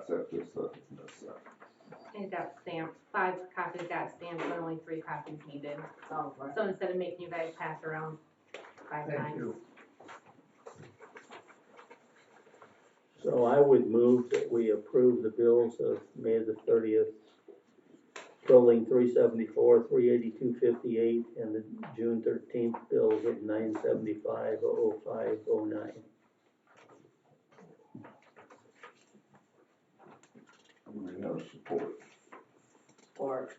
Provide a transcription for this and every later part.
That's it, just this. It got stamped, 5 copies got stamped, but only 3 copies needed. Oh, right. So instead of making you guys pass around 5 Thank times. you. So I would move that we approve the bills of May the 30th, totaling $374, $382.58, and the June 13th bills of $975, $005, $09. We have support. Or,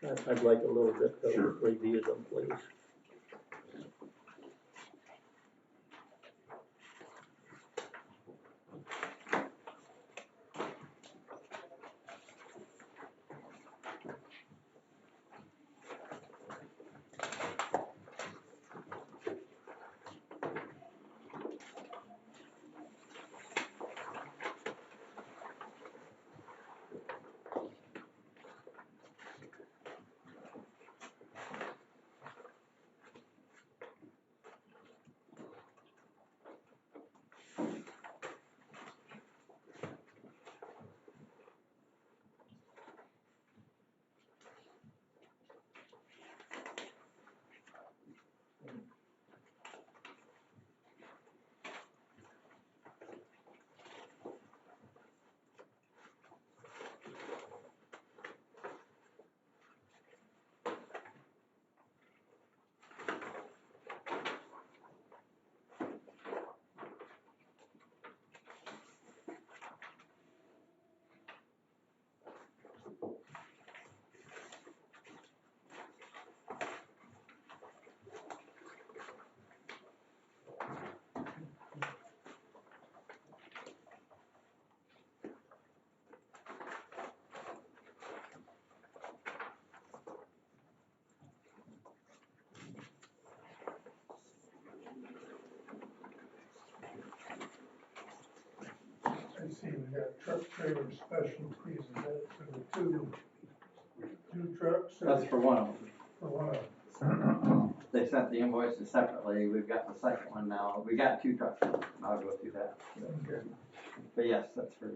I'd like a little bit to Sure. review them, please. I see we got truck trailer special fees, is that for the two trucks? or That's for one of them. For one of them? They sent the invoices separately, we've got the second one now, we got 2 trucks, I'll go through that. Okay. But yes, that's for,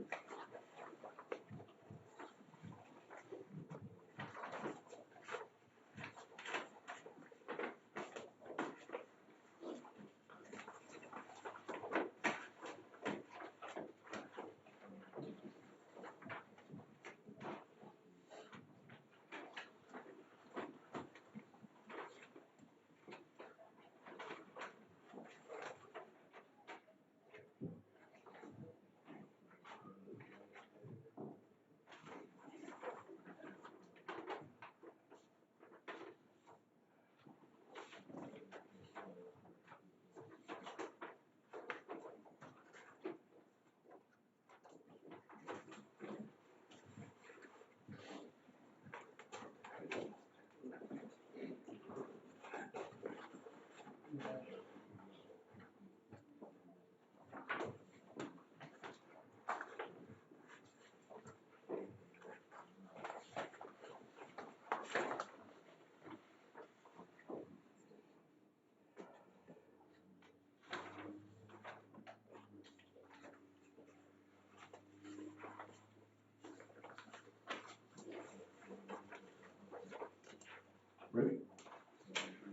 Ready?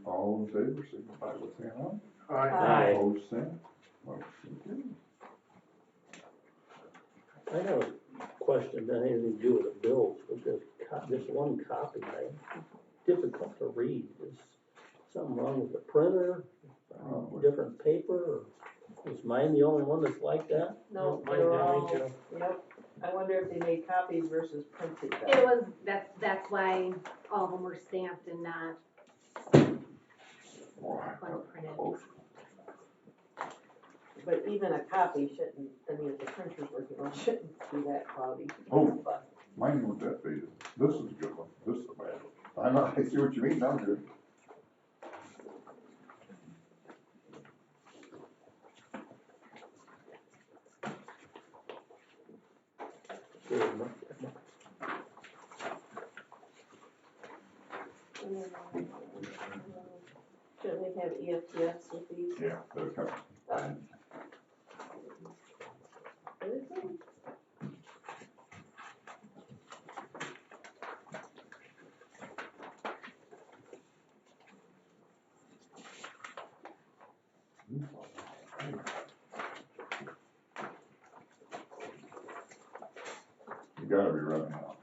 All in favor, signify by saying aye. Aye. Opposed, same. Motion carries. I have a question that has anything to do with the bills, but this one copy, difficult to read. Is something wrong with the printer? Different paper? Or is mine the only one that's like that? no, Mine they're did, all, me too. yep. I wonder if they made copies versus printed It copies. was, that's why all of them were stamped and not Boy, that was printed. close. But even a copy shouldn't, I mean, if the printer's working, well, it shouldn't be that cloudy. Oh. But Mine was that faded. This is a good one. This is a bad one. I know, I see what you mean, I'm good. shouldn't we have EFTS with these? Yeah, they're coming. What is it? You gotta be running out.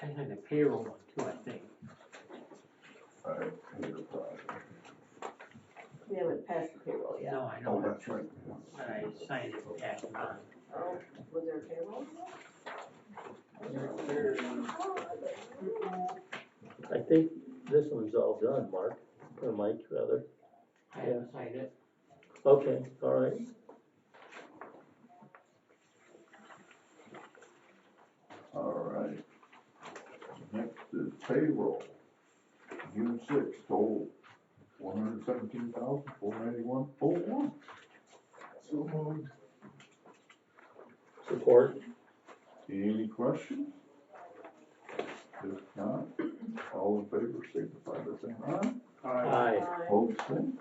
I had a payroll one too, I think. Alright, enterprise. We haven't passed the payroll yet. No, I Oh, know, that's right. but I signed it back on. Oh, was there a payroll? I think this one's all done, Mark, or Mike, rather. I haven't signed it. Okay, all right. Alright. Next is payroll. June 6th, total $117,491.01. So moved. Support? Any questions? If not, all in favor signify by saying aye. Aye. Hold the same.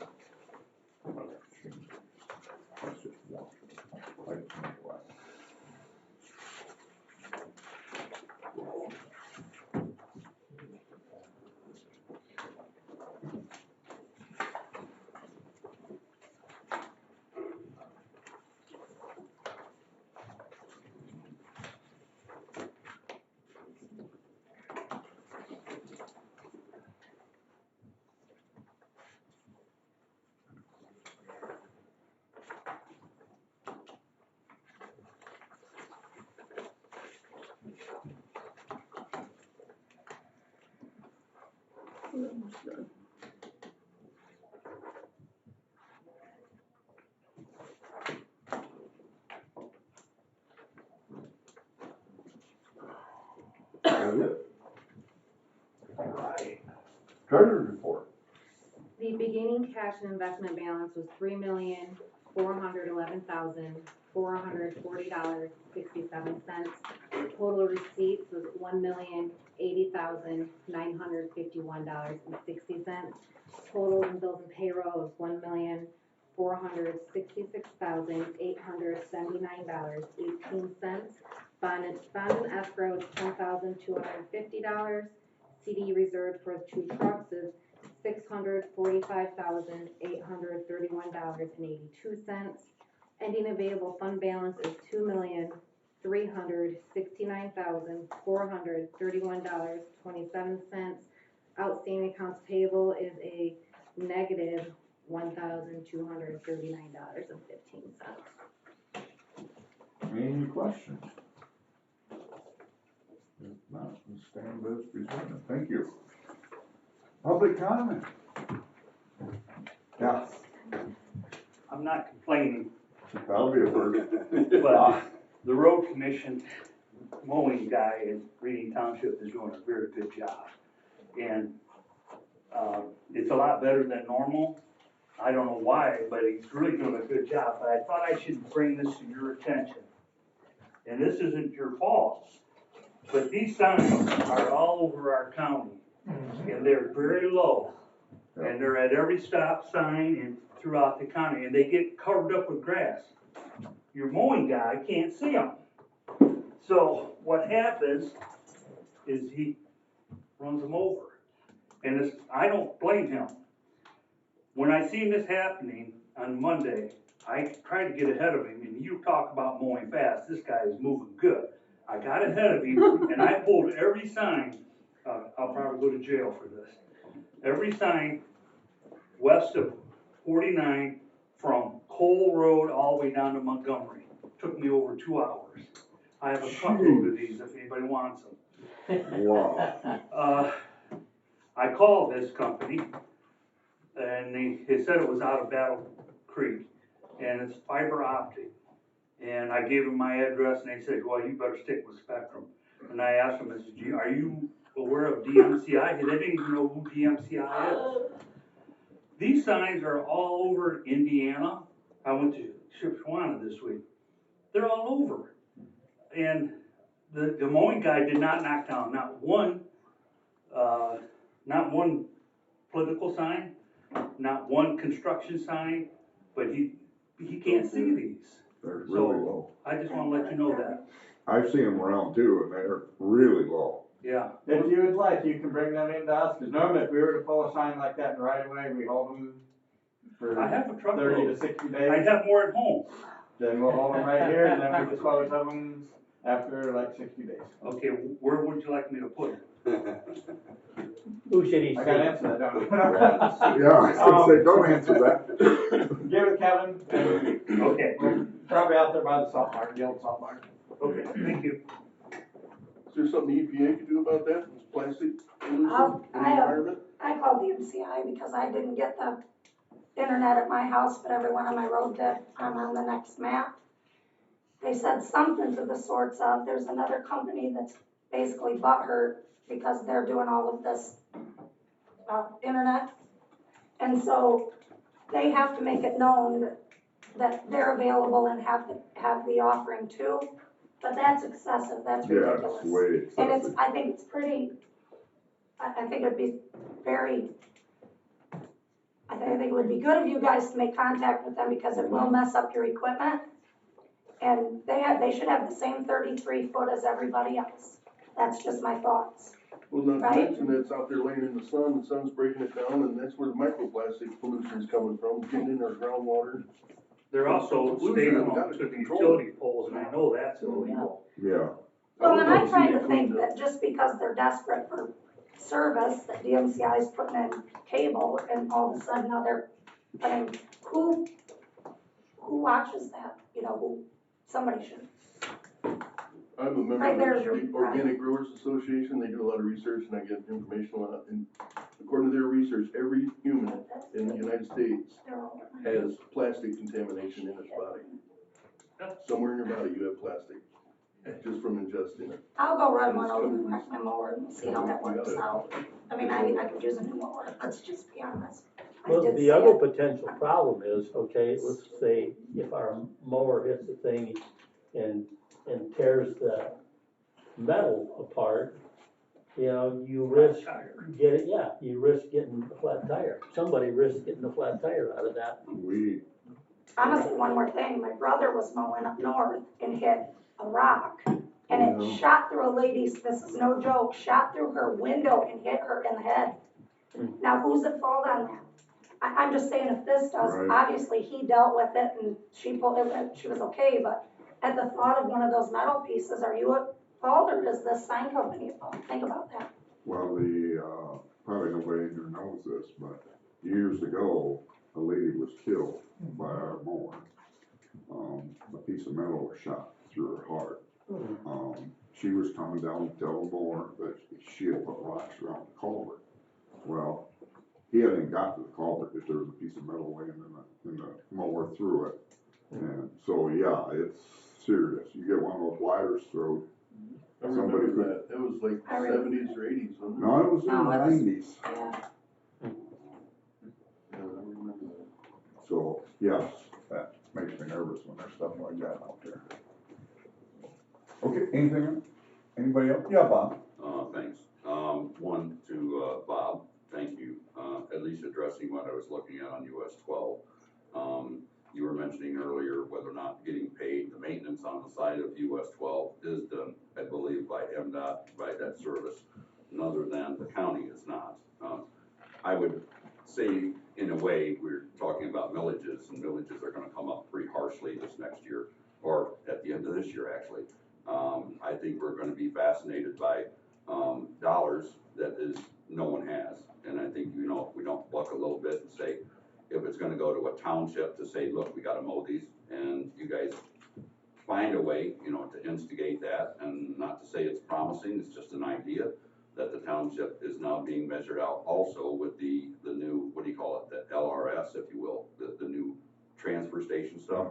That's just one. Like, anyway. Alright. Treasurer's report. The beginning cash and investment balance was $3,411,440.67. Total receipts was $1,080,951.60. Total in bills and payroll was $1,466,879.18. Bond and escrow is $10,250. CD reserved for 2 trucks is $645,831.82. Ending available fund balance is $2,369,431.27. Outstanding accounts payable is a negative $1,239.15. Any questions? If not, we'll stand as presented. Thank you. Public comment? Yeah, I'm not complaining, that'll be a first. but the road commission mowing guy in Reading Township is doing a very good job. And, it's a lot better than normal. I don't know why, but he's really doing a good job. But I thought I should bring this to your attention. And this isn't your fault, but these signs are all over our county. And they're very low. And they're at every stop sign and throughout the county, and they get covered up with grass. Your mowing guy can't see them. So what happens is he runs them over. And it's, I don't blame him. When I seen this happening on Monday, I tried to get ahead of him, and you talk about mowing fast, this guy is moving good. I got ahead of him, and I pulled every sign, I'll probably go to jail for this. Every sign west of 49 from Cole Road all the way down to Montgomery. Took me over 2 hours. I have a truckload of these if anybody wants them. Wow. I called this company, and they said it was out of Battle Creek, and it's fiber optic. And I gave them my address, and they said, well, you better stick with Spectrum. And I asked them, I said, are you aware of DMCI? They didn't even know who DMCI is. These signs are all over Indiana. I went to Shipshewana this week. They're all over. And the mowing guy did not knock down not one political sign, not one construction sign, but he can't see these. They're really So low. I just want to let you know that. I've seen them around too, and they're really low. Yeah. If you would like, you can bring them into us, because normally if we were to pull a sign like that in right away, we hold them for I have a truckload. 30 to 60 days. I have more at home. Then we'll hold them right here, and then we dispose of them after like 60 days. Okay, where would you like me to put it? Who should he I see? gotta answer that, don't I? Yeah, I was gonna say, don't answer that. Give it Kevin, and Okay, probably out there by the salt barn, the old salt barn. okay, thank you. Is there something the EPA could do about that, plastic pollution in the I environment? I called DMCI because I didn't get the internet at my house, but everyone on my road did. I'm on the next map. They said something to the sorts of, there's another company that's basically butthurt because they're doing all of this, internet. And so they have to make it known that they're available and have the offering too. But that's excessive, that's Yeah, ridiculous. it's way And excessive. I think it's pretty, I think it'd be very, I think it would be good of you guys to make contact with them because it will mess up your equipment. And they should have the same 33 foot as everybody else. That's just my thoughts. Well, not to Right. mention that it's out there laying in the sun, the sun's breaking it down, and that's where the microplastic pollution's coming from, getting in our groundwater. They're also Pollution, staying we gotta on to the control utility poles, and I know that's illegal. Yeah, Well, and would I love to see kind it of think cleaned up. that just because they're desperate for service, that DMCI is putting in cable and all of a sudden now they're, I mean, who watches that? You know, somebody should. I'm a member Right, there's of your- the Organic Growers Association, they do a lot of research, and I get information a lot, and according to their research, every human in the United States They're all- has plastic contamination in its body. Somewhere in your body you have plastic, just from ingesting it. I'll go run one over and wreck my mower and see how that works Yeah. out. I mean, I could use a new mower, let's just be honest. I Well, did the see other it. potential problem is, okay, let's say if our mower hits the thing and tears the metal apart, you know, you risk you risk getting a flat tire. Somebody risks getting a flat tire out of that. I'm gonna say one more thing, my brother was mowing up north and hit a rock. And it shot through a lady's, this is no joke, shot through her window and hit her in the head. Now, who's at fault on that? I'm just saying if this does, Right. obviously he dealt with it and she pulled it, she was okay, but at the thought of one of those metal pieces, are you at fault or is this sign company at fault? Think about that. well, probably nobody in here knows this, but years ago, a lady was killed by our mower. A piece of metal was shot through her heart. She was coming down to tell the mower that she had put rocks around the culvert. Well, he hadn't even got to the culvert, if there was a piece of metal laying in the mower through it. And so, yeah, it's serious. You get one of those wires through. I remember that, it was like I remember. 70s or 80s, wasn't it? No, it was in the No, it was- 90s. Yeah. Yeah, I remember that. So, yes, that makes me nervous when there's stuff like that out there. Okay, anybody else? Yeah, Bob. Thanks. One to, Bob, thank you, at least addressing what I was looking at on US 12. You were mentioning earlier whether or not getting paid, the maintenance on the side of US 12 is done, I believe, by MDOT, by that service, and other than the county is not. I would say, in a way, we're talking about villages, and villages are gonna come up pretty harshly this next year, or at the end of this year, actually. I think we're gonna be fascinated by dollars that is no one has. And I think, you know, if we don't buck a little bit and say, if it's gonna go to a township to say, look, we gotta mow these, and you guys find a way, you know, to instigate that, and not to say it's promising, it's just an idea, that the township is now being measured out also with the new, what do you call it, the LRS, if you will, the new transfer station stuff.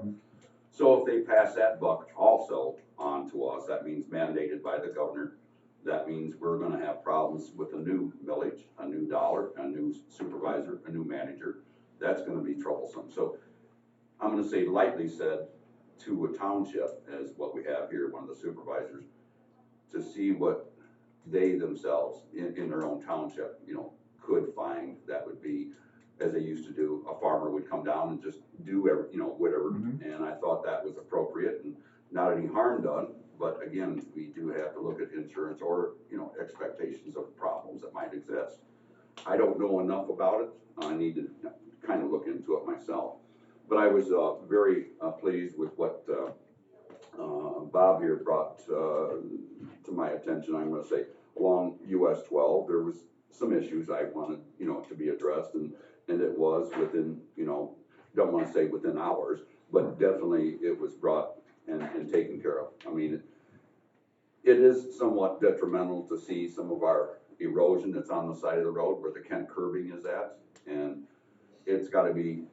So if they pass that buck also on to us, that means mandated by the governor. That means we're gonna have problems with a new millage, a new dollar, a new supervisor, a new manager. That's gonna be troublesome. So I'm gonna say lightly said to a township, as what we have here, one of the supervisors, to see what they themselves in their own township, you know, could find. That would be, as they used to do, a farmer would come down and just do you know, whatever. And I thought that was appropriate and not any harm done. But again, we do have to look at insurance or, you know, expectations of problems that might exist. I don't know enough about it. I need to kind of look into it myself. But I was, very, pleased with what, Bob here brought, to my attention, I'm gonna say, along US 12, there was some issues I wanted, to be addressed, and it was within, don't wanna say within hours, but definitely it was brought and taken care of. I mean, it is somewhat detrimental to see some of our erosion that's on the side of the road where the Kent curbing is at, and it's gotta be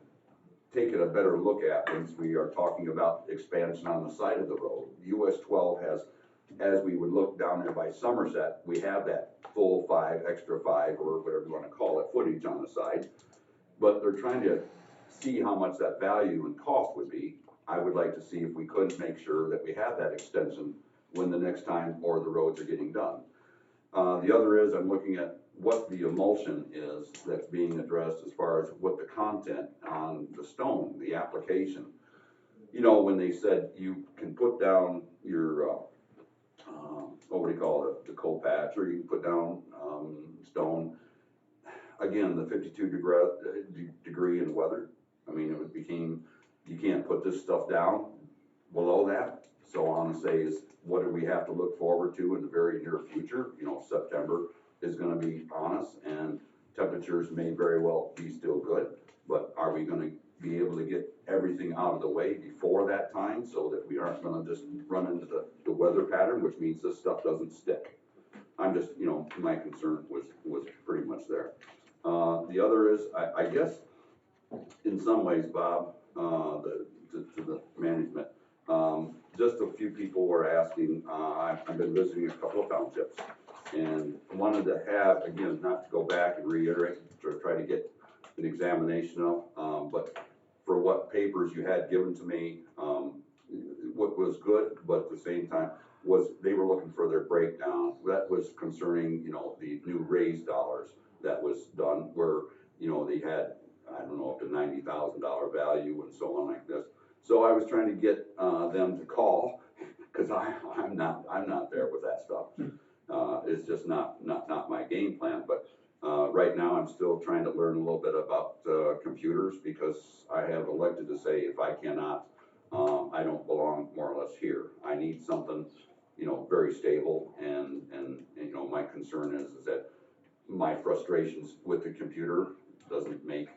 taken a better look at once we are talking about expansion on the side of the road. US 12 has, as we would look down there by Somerset, we have that full 5, extra 5, or whatever you wanna call it, footage on the side. But they're trying to see how much that value and cost would be. I would like to see if we couldn't make sure that we have that extension when the next time or the roads are getting done. The other is, I'm looking at what the emulsion is that's being addressed as far as what the content on the stone, the application. When they said you can put down your, what do you call it, the coal patch, or you can put down, stone. Again, the 52 degree in weather, I mean, it became, you can't put this stuff down below that. So all I'm saying is, what do we have to look forward to in the very near future? September is gonna be on us, and temperatures may very well be still good, but are we gonna be able to get everything out of the way before that time, so that we aren't gonna just run into the weather pattern, which means this stuff doesn't stick? I'm just, my concern was pretty much there. The other is, I guess, in some ways, Bob, to the management, just a few people were asking, I've been visiting a couple of townships, and wanted to have, again, not to go back and reiterate, or try to get an examination of, but for what papers you had given to me, what was good, but at the same time, was they were looking for their breakdown. That was concerning, the new raised dollars that was done, where, they had, I don't know, up to $90,000 value and so on like this. So I was trying to get, them to call, cause I'm not there with that stuff. It's just not my game plan, but, right now I'm still trying to learn a little bit about, computers, because I have elected to say, if I cannot, I don't belong more or less here. I need something, very stable, and my concern is that my frustrations with the computer doesn't make,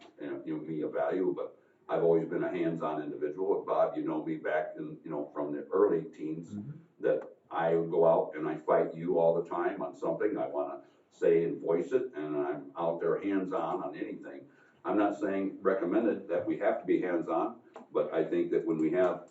me a value, but I've always been a hands-on individual. Bob, me back in, from the early teens, that I would go out and I fight you all the time on something. I wanna say and voice it, and I'm out there hands-on anything. I'm not saying recommended that we have to be hands-on, but I think that when we have,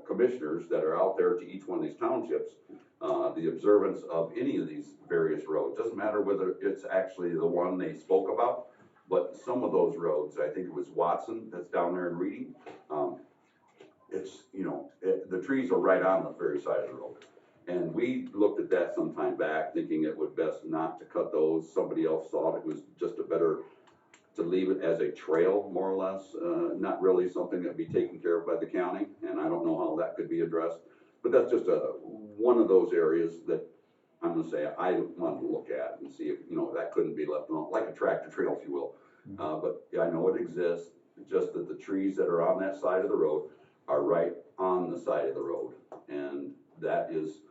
commissioners that are out there to each one of these townships, the observance of any of these various roads, doesn't matter whether it's actually the one they spoke about, but some of those roads, I think it was Watson that's down there in Reading, it's, the trees are right on the very side of the road. And we looked at that some time back, thinking it would best not to cut those. Somebody else thought it was just a better to leave it as a trail, more or less, not really something that'd be taken care of by the county, and I don't know how that could be addressed. But that's just one of those areas that I'm gonna say I want to look at and see if, that couldn't be left alone, like a tractor trail, if you will. But yeah, I know it exists, just that the trees that are on that side of the road are right on the side of the road, and that is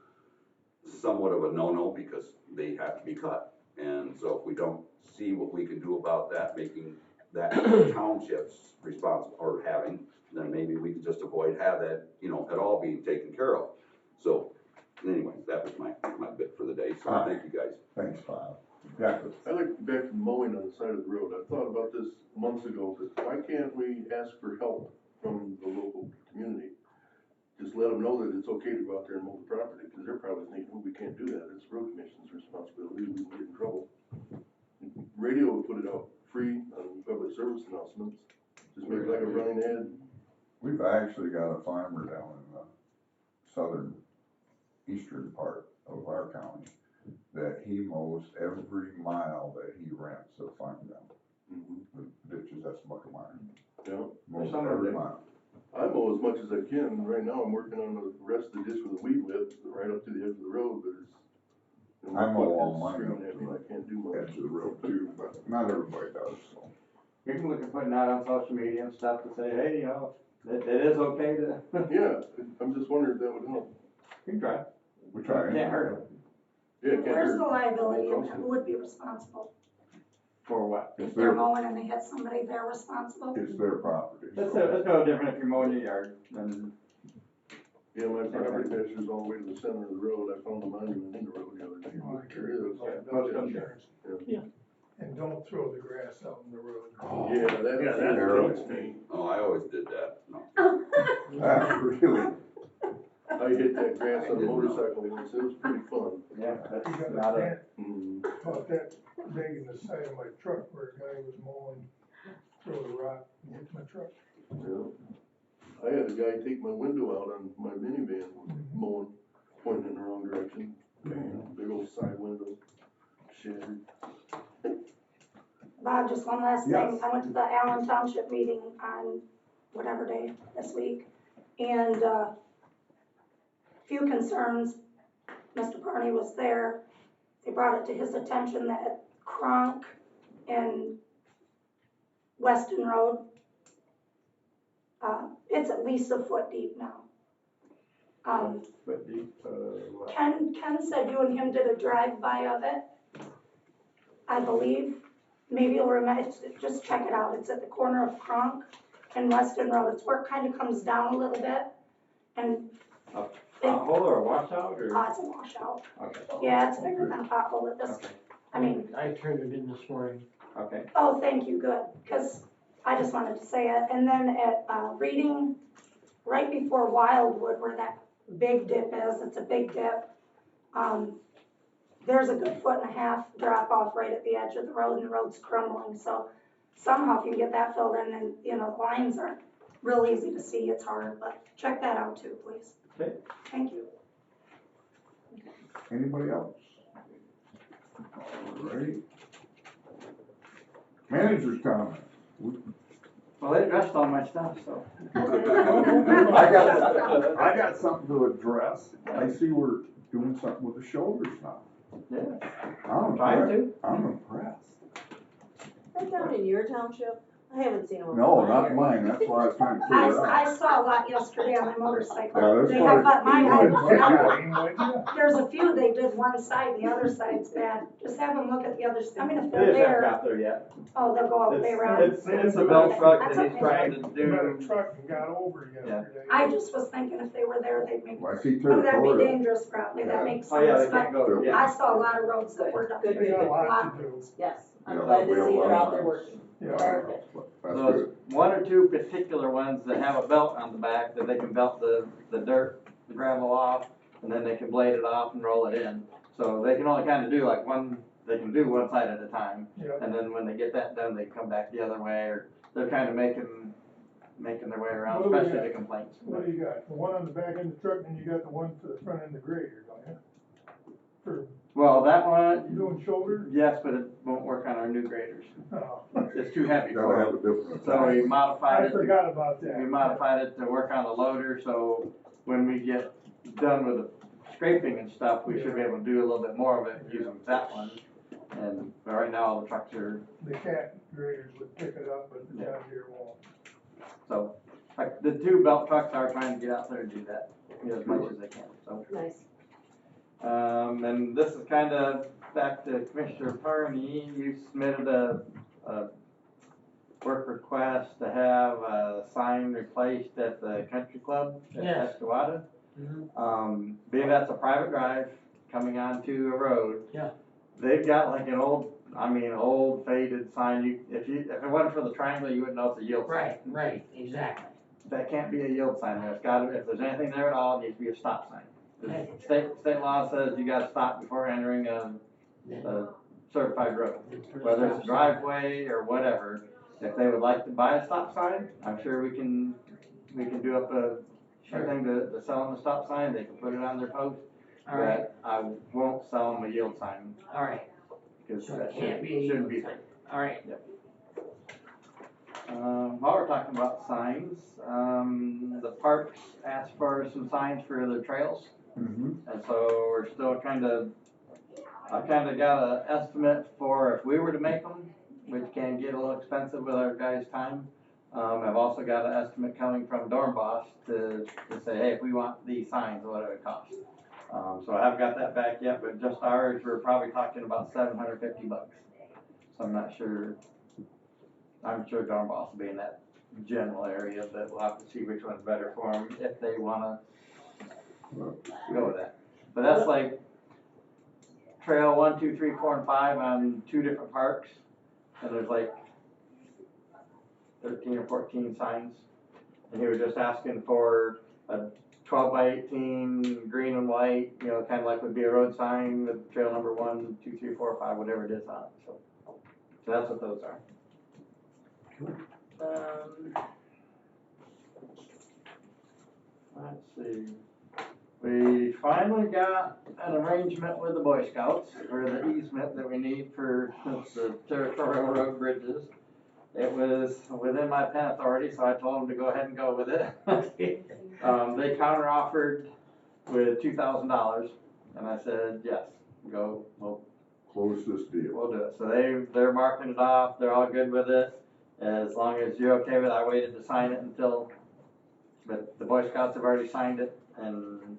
somewhat of a no-no, because they have to be cut. And so if we don't see what we can do about that, making that townships responsible, or having, then maybe we can just avoid have that, at all being taken care of. So anyway, that was my bit for the day, so thank you guys. Thanks, Bob. Yeah, I'd like to get back to mowing on the side of the road. I thought about this months ago, but why can't we ask for help from the local community? Just let them know that it's okay to go out there and mow the property, because they're probably thinking, oh, we can't do that, it's road commission's responsibility, we can get in trouble. Radio will put it out free on public service announcements, just make like a running ad. we've actually got a farmer down in the southern eastern part of our county that he mows every mile that he rents a farm down. The ditches, that's Buckamire. Yeah. Mows every mile. I mow as much as I can. Right now, I'm working on the rest of the ditch with a weed whip, right up to the edge of the road, but it's. I mow all mine screaming up at me, to I can't do much. the edge of the road too, but not everybody does, so. can look at putting out on social media and stuff to say, hey, you know, it is okay to, Yeah, I'm just wondering if that would help. you can try. We try. Can't hurt. Yeah, it can't Where's hurt. the liability in that? Who would be responsible? For what? If It's they're their, mowing and they hit somebody, they're responsible? it's their property. It's no different if you're mowing your yard than, Yeah, my property measures all the way to the center of the road. I found a monument in the road the other day. Well, I There care is. about the insurance. Yeah. And don't throw the grass out in the road. Yeah, that Yeah, that's irritates me. Oh, I always did that, no. Ah, really? I hit that grass on a motorcycle once. It was pretty fun. yeah, that's You got not a a, dent Mm. about that big in the side of my truck where a guy was mowing, threw a rock and hit my truck. Yeah. I had a guy take my window out on my minivan mowing, pointing in the wrong direction. Big old side window shattered. Bob, just one last thing. Yes. I went to the Allen Township meeting on whatever day this week, and, few concerns. Mr. Parney was there. They brought it to his attention that Kronk and Weston Road, it's at least a foot deep now. but deep, what? Ken said you and him did a drive-by of it, I believe. Maybe you'll remember, just check it out. It's at the corner of Kronk and Weston Road. It's where it kind of comes down a little bit. And Pothole or a washout or? it's a washout. Okay, Yeah, it's bigger than a pothole at this, okay, I mean, I turned it in this morning. okay. oh, thank you, good, because I just wanted to say it. And then at, Reading, right before Wildwood, where that big dip is, it's a big dip. There's a good 1.5 foot drop off right at the edge of the road, and the road's crumbling, so somehow if you can get that filled in, and, you know, the lines aren't real easy to see, it's hard, but check that out too, please. Okay. Thank you. Anybody else? Alright. Manager's comment. Well, they addressed all my stuff, so. I got something to address. I see we're doing something with the shoulders now. Yeah. I'm Trying impressed. I'm impressed. Right down in your township? I haven't seen them. No, not mine. That's why I was trying to figure out. I saw a lot yesterday on my motorcycle. Yeah, there's They quite have, but mine, Yeah. there's a few, they did one side, the other side's bad. Just have them look at the other, I mean, if They they're just haven't there, got there yet. oh, they'll go all the way around. It's a belt truck That's that he's okay. trying to Got a do. truck and got over yesterday. I just was thinking if they were there, they'd make, Well, I see oh, that'd be territorial. dangerous probably, that makes Oh, yeah, sense, they can't but go, yeah. I saw a lot of roads that were done. They got a lot to do. Yes, I'm Yeah, glad to we have see a lot they're of out there times. working. Yeah. That's So good. it's one or two particular ones that have a belt on the back that they can belt the dirt, the gravel off, and then they can blade it off and roll it in. So they can only kind of do like they can do one side at a time. Yeah. And then when they get that done, they come back the other way, or they're kind of making their way around, What do we especially got? the complaints. What do you got? The one on the back end of the truck, and you got the one to the front end of the grader, don't you? For Well, that one, doing shoulder? yes, but it won't work on our new graders. Oh, It's too heavy Gotta for have it. a different. So we modified I it. forgot about that. We modified it to work on the loader, so when we get done with the scraping and stuff, we should be able to do a little bit more of it using that one. And but right now, all the trucks are, The cat graders would pick it up, but the John Deere won't. so, like, the two belt trucks are trying to get out there and do that, you know, as much as they can, so. Nice. And this is kind of back to Commissioner Parney, you submitted a work request to have a sign replaced at the country club at Yes. Escawata. Mhm. Being that's a private drive coming onto a road. Yeah. They've got like an old faded sign. If it wasn't for the triangle, you wouldn't know it's a yield sign. Right, exactly. That can't be a yield sign there. It's gotta, if there's anything there at all, it needs to be a stop sign. Okay. State law says you gotta stop before entering a certified road, whether it's a driveway or whatever. If they would like to buy a stop sign, I'm sure we can do up a thing to sell them a stop sign. They can put it on their post. All right, But I won't sell them a yield sign all right. because So that it can't be a shouldn't yield be sign. there. All right. While we're talking about signs, the parks asked for some signs for their trails. Mm-hmm. And so we're still I've kind of got an estimate for if we were to make them, which can get a little expensive with our guys' time. I've also got an estimate coming from Dornbos to say, hey, if we want these signs, what it would cost. So I haven't got that back yet, but just ours, we're probably talking about $750. So I'm not sure, I'm sure Dornbos will be in that general area, but we'll have to see which one's better for them if they wanna go with that. But that's like trail 1, 2, 3, 4, and 5 on 2 different parks, and there's like 13 or 14 signs. And he was just asking for a 12 by 18, green and white, you know, kind of like would be a road sign with trail number 1, 2, 3, 4, 5, whatever it is on it. So that's what those are. Let's see. We finally got an arrangement with the Boy Scouts for the easement that we need for the territorial road bridges. It was within my pen authority, so I told them to go ahead and go with it. They counter-offered with $2,000, and I said, yes, go, we'll Close this deal. we'll do it. So they're marking it off, they're all good with it. As long as you're okay with it, I waited to sign it until, but the Boy Scouts have already signed it, and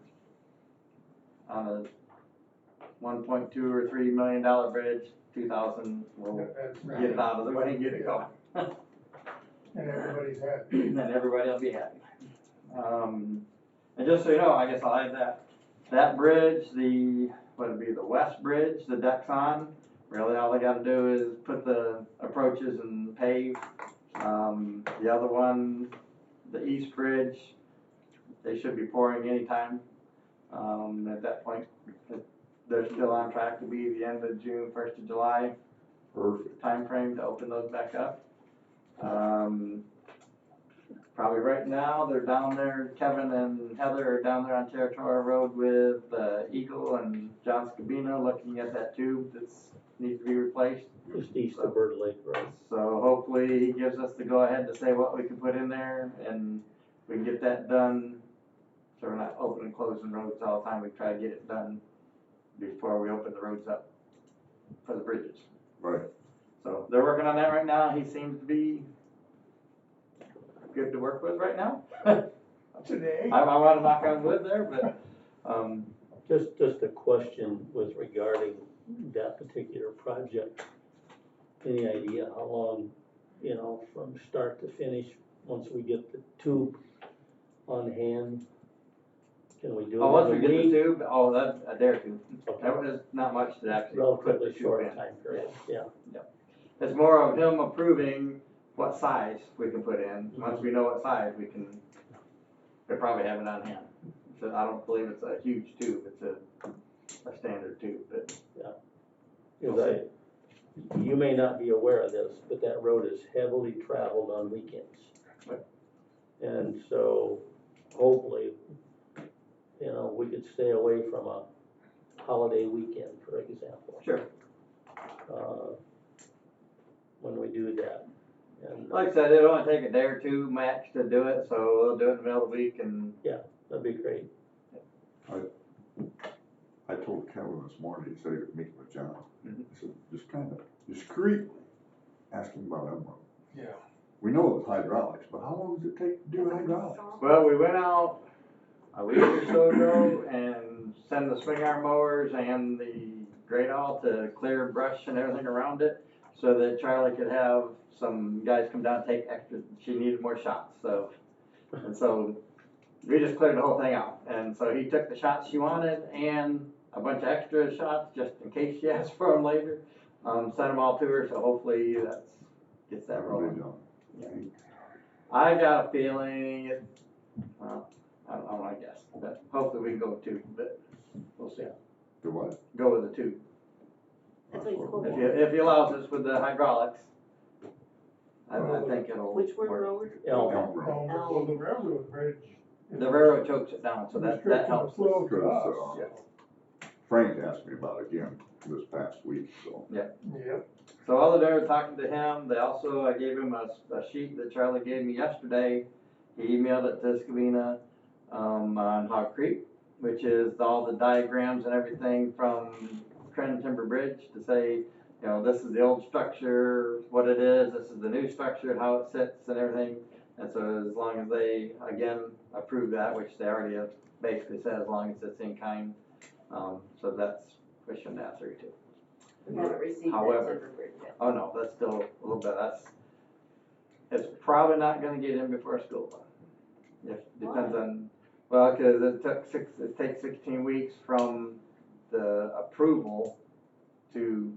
on a $1.2 or $3 million bridge, 2,000 will That's get it out of the way and get it going. And everybody's happy. And everybody will be happy. And just so you know, I guess I'll add that bridge, what would be the west bridge, the deck's on. Really, all they gotta do is put the approaches and pave. The other one, the east bridge, they should be pouring anytime. At that point, they're still on track to be the end of June, 1st of July Perfect. time frame to open those back up. Probably right now, they're down there, Kevin and Heather are down there on Territorial Road with Eagle and John Scabina looking at that tube that's needs to be replaced. Just east of Bird Lake Road. So hopefully he gives us the go ahead to say what we can put in there and we can get that done. So we're not opening and closing roads all the time. We try to get it done before we open the roads up for the bridges. Right. So they're working on that right now. He seems to be good to work with right now. Today. I want to knock on wood there, but Just a question with regarding that particular project. Any idea how long, you know, from start to finish, once we get the tube on hand? Can we do it once in we a get the week? tube, that's a day or two. That was not much to actually put the Relatively tube short in. time period, yeah. It's more of him approving what size we can put in. Once we know what size, we'll probably have it on hand. So I don't believe it's a huge tube, it's a standard tube, but. Because you may not be aware of this, but that road is heavily traveled on weekends. Right. And so hopefully, you know, we could stay away from a holiday weekend, for example. Sure. When we do that. And Like I said, it'll only take a day or two max to do it, so we'll do it in the middle of the week and. that'd be great. I told Kevin this morning, he said he was meeting with John. Mhm. I said, just kind of discreetly ask him about Emerald. Yeah. We know it's hydraulics, but how long does it take to do hydraulics? Well, we went out a week or so ago and sent the swing arm mowers and the grade all to clear brush and everything around it so that Charlie could have some guys come down and take extra, she needed more shots, so. And so we just cleared the whole thing out. And so he took the shots she wanted and a bunch of extra shots just in case she asked for them later. Sent them all to her, so hopefully gets that rolling. I got a feeling well, I don't want to guess, but hopefully we can go with 2, but we'll see. The what? Go with the 2. That's what he's hoping. If he allows us with the hydraulics, I think it'll Which one work. road? Elm. Well, the railroad bridge. The railroad chokes it down, so that helps. Restricting the flow to Because, us. Frank asked me about it again this past week, so. Yep. So while they're talking to him, I gave him a sheet that Charlie gave me yesterday. He emailed it to Scavina on Hog Creek, which is all the diagrams and everything from Trend Timber Bridge to say this is the old structure, what it is, this is the new structure, how it sits and everything. And so as long as they, again, approve that, which they already have basically said, as long as it's in kind, so that's pushing that through too. We haven't received that However- timber bridge yet. Oh, no, that's still a little bit, it's probably not gonna get in before school. Depends on, well, cause it takes 16 weeks from the approval to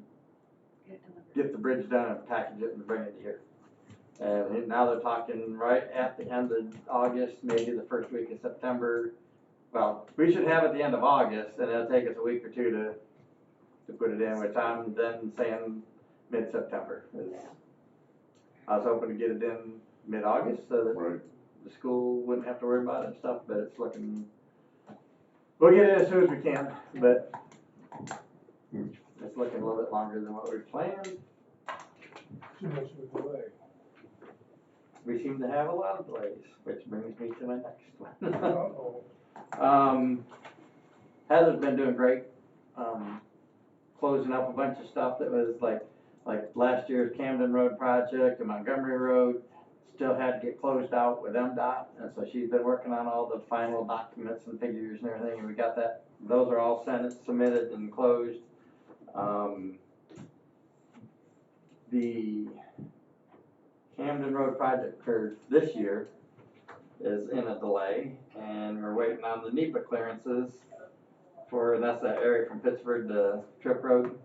get the bridge done and package it and bring it here. And now they're talking right at the end of August, maybe the first week of September. Well, we should have it at the end of August, and it'll take us a week or two to put it in, which I'm then saying mid-September. I was hoping to get it in mid-August so that Right. the school wouldn't have to worry about it and stuff, but it's looking, we'll get it as soon as we can, but it's looking a little bit longer than what we planned. Too much of a delay. We seem to have a lot of delays, which brings me to my next one. Uh-oh. Heather's been doing great, closing up a bunch of stuff that was like last year's Camden Road project and Montgomery Road, still had to get closed out with MDOT, and so she's been working on all the final documents and figures and everything, and we got that, those are all submitted and closed. The Camden Road project for this year is in a delay, and we're waiting on the NEPA clearances for, that's that area from Pittsburgh to Trip Road.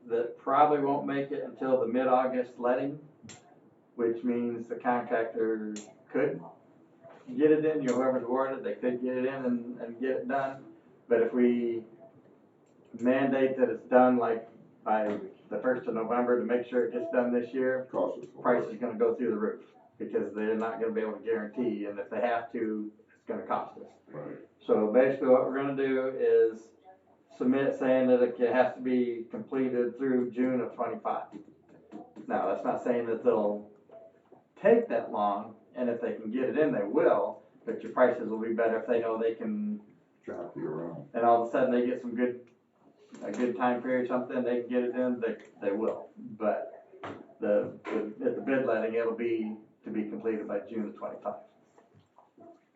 That probably won't make it until the mid-August letting, which means the contractor could get it in, whoever's awarded, they could get it in and get it done. But if we mandate that it's done like by the 1st of November to make sure it gets done this year, price is gonna go through the roof, because they're not gonna be able to guarantee, and if they have to, it's gonna cost us. Right. So basically what we're gonna do is submit saying that it has to be completed through June of 25. Now, that's not saying that they'll take that long, and if they can get it in, they will, but your prices will be better if they know they can, Jockey around. and all of a sudden they get a good time period or something, they can get it in, they will. But at the bid letting, it'll be to be completed by June of 25.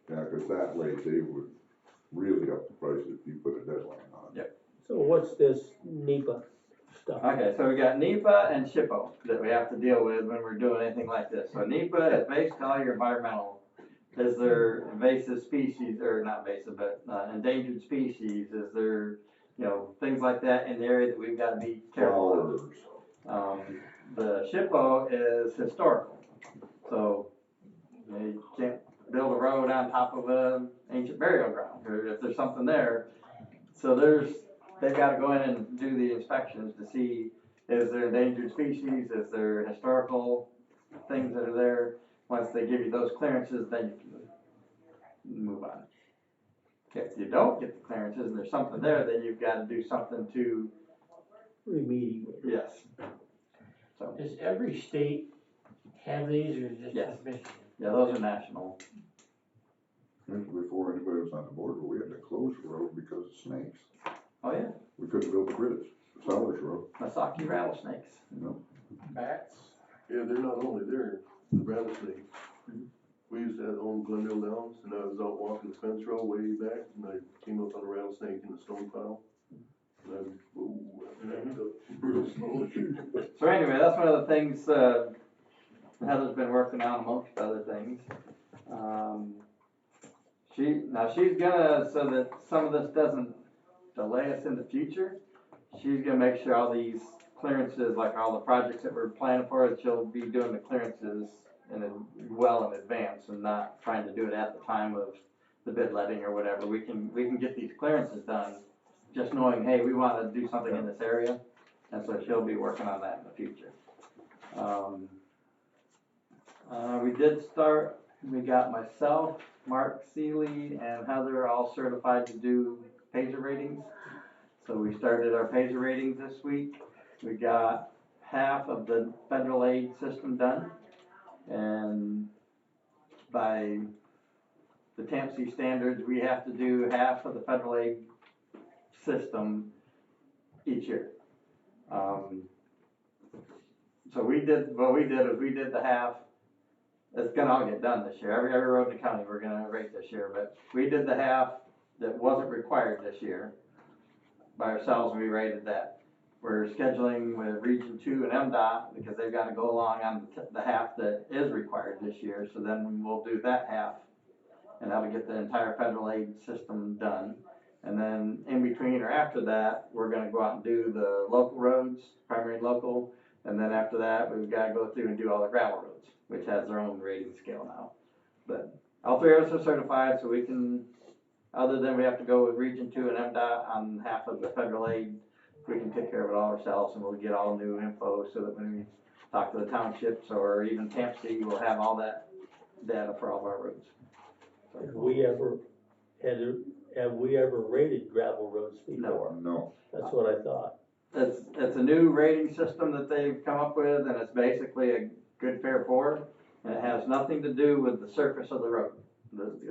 Yeah, cause that way they would really up the price if you put a deadline on it. Yep. So what's this NEPA stuff? Okay, so we got NEPA and SHPO that we have to deal with when we're doing anything like this. So NEPA is basically all your environmental. Is there invasive species, or not invasive, but endangered species? Is there, things like that in the area that we've got to be careful of? The SHPO is historical. So you can't build a road on top of an ancient burial ground, or if there's something there. So they've got to go in and do the inspections to see, is there endangered species, is there historical things that are there. Once they give you those clearances, then you can move on. If you don't get the clearances and there's something there, then you've got to do something to, Remediate. yes. So, Does every state have these, or just Yes. Michigan? yeah, those are national. Before anybody was on the board, we had to close the road because of snakes. Oh yeah, We couldn't build the bridge, Sellers Road. Masaki rattlesnakes. Bats. Yeah, they're not only there, the rattlesnakes. We used to own Glendale Downs, and I was out walking the fence row way back, and I came up on a rattlesnake in the stone pile. And I backed up real slowly. So anyway, that's one of the things Heather's been working on, amongst other things. She's gonna, so that some of this doesn't delay us in the future, she's gonna make sure all these clearances, like all the projects that we're planning for, that she'll be doing the clearances well in advance, and not trying to do it at the time of the bid letting or whatever. We can get these clearances done, just knowing, hey, we wanna do something in this area, and so she'll be working on that in the future. We got myself, Mark Seeley, and Heather all certified to do pager ratings. So we started our pager ratings this week. We got half of the federal aid system done. And by the TAMC standards, we have to do half of the federal aid system each year. So what we did is we did the half, it's gonna all get done this year, every road in the county we're gonna rate this year, but we did the half that wasn't required this year. By ourselves, we rated that. We're scheduling with Region 2 and MDOT because they've got to go along on the half that is required this year. So then we'll do that half, and that'll get the entire federal aid system done. And then in between or after that, we're going to go out and do the local roads, primary and local. And then after that, we've got to go through and do all the gravel roads, which has their own rating scale now. But all three of us are certified, so we can, other than we have to go with Region 2 and MDOT on half of the federal aid, we can take care of it all ourselves, and we'll get all new info so that when we talk to the townships or even Camp C, we'll have all that data for all of our roads. Have we ever rated gravel roads before? No. That's what I thought. It's a new rating system that they've come up with, and it's basically a good fair pour, and it has nothing to do with the surface of the road.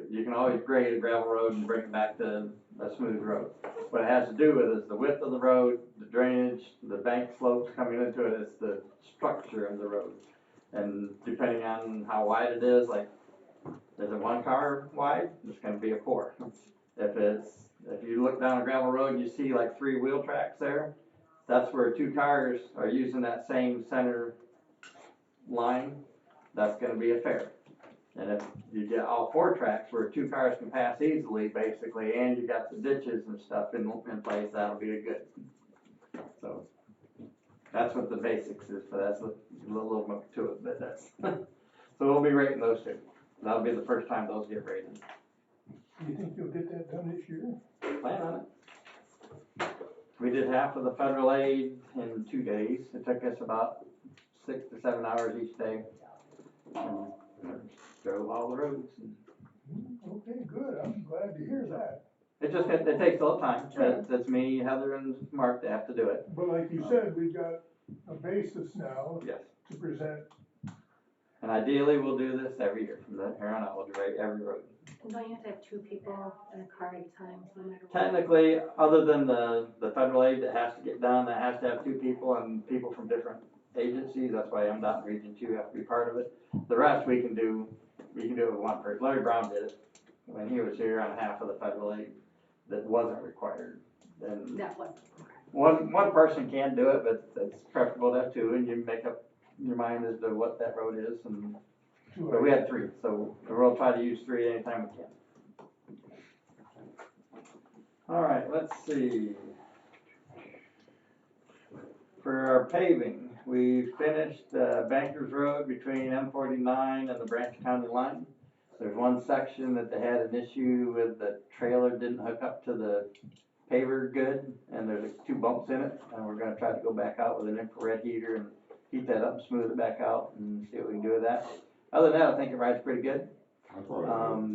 You can always grade a gravel road and bring it back to a smooth road. What it has to do with is the width of the road, the drainage, the bank slopes coming into it, it's the structure of the road. And depending on how wide it is, like, is it 1 car wide? It's gonna be a pour. If you look down a gravel road and you see like 3 wheel tracks there, that's where 2 cars are using that same center line, that's gonna be a fair. And if you get all 4 tracks where 2 cars can pass easily, basically, and you got the ditches and stuff in place, that'll be a good. So that's what the basics is, but that's a little more to it, but that's, so we'll be rating those 2. That'll be the first time those get rated. Do you think you'll get that done this year? Plan on it. We did half of the federal aid in 2 days. It took us about 6 to 7 hours each day. And drove all the roads. Okay, good, I'm glad to hear that. It takes a little time. It's me, Heather, and Mark that have to do it. But like you said, we got a basis now Yes. to present. And ideally, we'll do this every year. From here on out, we'll do every road. And don't you have to have 2 people in a car at a time, no matter what? Technically, other than the federal aid that has to get done, that has to have 2 people and people from different agencies. That's why MDOT and Region 2 have to be part of it. The rest we can do it with 1 person. Larry Brown did it when he was here on half of the federal aid that wasn't required. And That was. one person can do it, but it's preferable to have 2, and you make up your mind as to what that road is. And but we had 3, so we'll try to use 3 anytime we can. All right, let's see. For our paving, we finished Bankers Road between M49 and the Branch County line. There's one section that they had an issue with, the trailer didn't hook up to the paver good, and there's 2 bumps in it, and we're gonna try to go back out with an infrared heater and heat that up and smooth it back out and see what we can do with that. Other than that, I think it rides pretty good. I thought it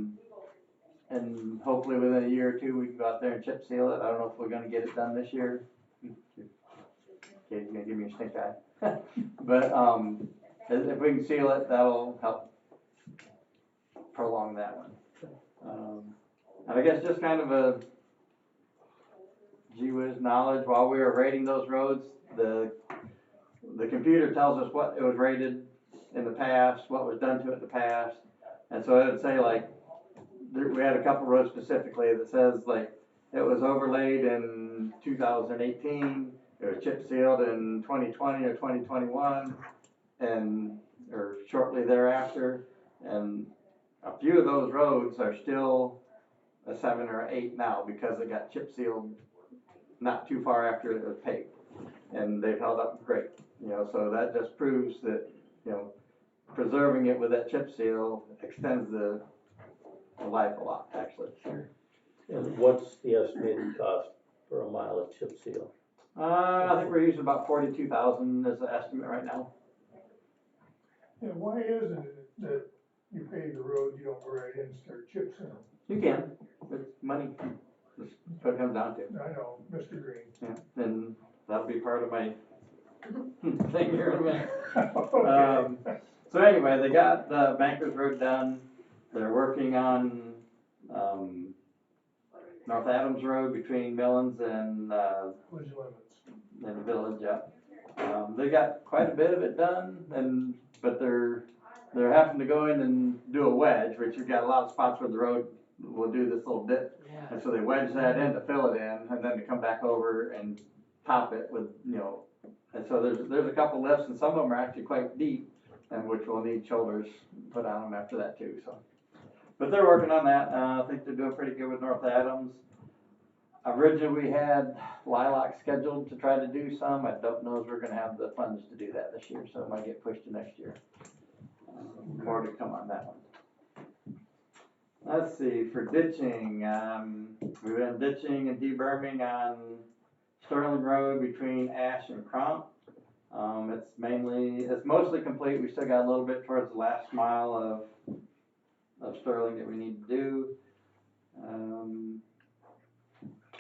did. And hopefully within a year or 2, we can go out there and chip seal it. I don't know if we're gonna get it done this year. Okay, you're gonna give me a stink eye. But, if we can seal it, that'll help prolong that one. And I guess just kind of a gee whiz knowledge, while we were rating those roads, the computer tells us what it was rated in the past, what was done to it in the past. And so it would say like, we had a couple roads specifically that says like, it was overlaid in 2018, it was chip sealed in 2020 or 2021, or shortly thereafter. And a few of those roads are still a 7 or 8 now because they got chip sealed not too far after it was paved. And they've held up great, so that just proves that, preserving it with that chip seal extends the life a lot, actually. And what's the estimated cost for a mile of chip seal? I think we're using about 42,000 as the estimate right now. And why isn't it that you pave the road, you don't go right in and start chips in them? You can, it's money, that's what it comes down to. I know, Mr. Green. Yeah, and that'll be part of my thing here in a minute. Okay. So anyway, they got the Bankers Road done. They're working on North Adams Road between Millens and, Which limits? in the village, yeah. They got quite a bit of it done, but they're having to go in and do a wedge, which you've got a lot of spots where the road will do this little dip. Yeah. And so they wedge that in to fill it in, and then to come back over and top it with, and so there's a couple lifts, and some of them are actually quite deep, and which will need shoulders put on them after that too, so. But they're working on that, I think they're doing pretty good with North Adams. Originally, we had Lilac scheduled to try to do some, I don't know if we're gonna have the funds to do that this year, so it might get pushed to next year. More to come on that one. Let's see, for ditching, we've been ditching and deberming on Sterling Road between Ash and Crump. It's mostly complete, we still got a little bit towards the last mile of Sterling that we need to do.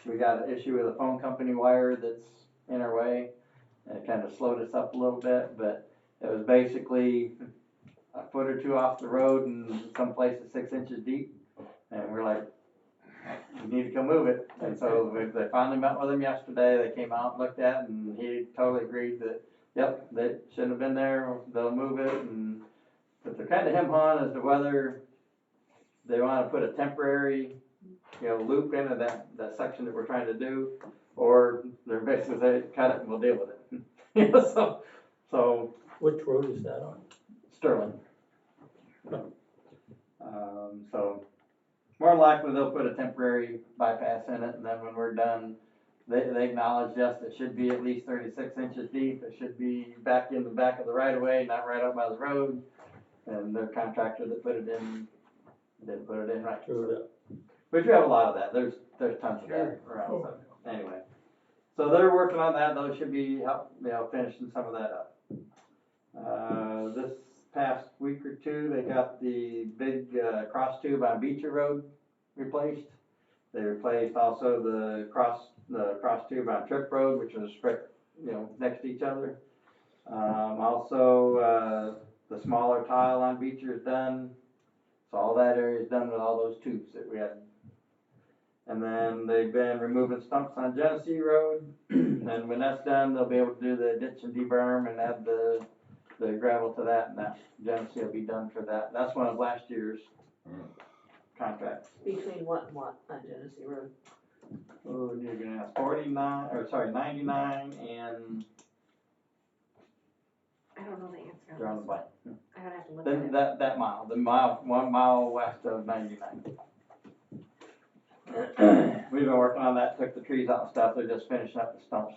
We got an issue with a phone company wire that's in our way, and it kind of slowed us up a little bit, but it was basically a foot or two off the road and some places 6 inches deep, and we're like, you need to come move it. And so they finally met with him yesterday, they came out and looked at it, and he totally agreed that, yep, they shouldn't have been there, they'll move it, but they're kind of hem-hawing as to whether they want to put a temporary, loop into that section that we're trying to do, or they're basically saying, cut it and we'll deal with it. So. Which road is that on? Sterling. So more than likely they'll put a temporary bypass in it, and then when we're done, they acknowledge, yes, it should be at least 36 inches deep. It should be back in the back of the right of way, not right up by the road. And their contractor that put it in didn't put it in right. But you have a lot of that. There's tons of that around. So anyway, so they're working on that. Those should be finishing some of that up. This past week or two, they got the big cross tube on Beecher Road replaced. They replaced also the cross tube on Trip Road, which was next to each other. Also, the smaller tile on Beecher is done. So all that area is done with all those tubes that we had. And then they've been removing stumps on Genesee Road. And when that's done, they'll be able to do the ditch and deberm and add the gravel to that, and that Genesee will be done for that. That's one of last year's contracts. Between what and what on Genesee Road? Oh, you're gonna ask 99 and. I don't know the answer. They're on the blank. I would have to look Then at it. that mile, 1 mile west of 99. We've been working on that, took the trees out and stuff, they're just finishing up the stumps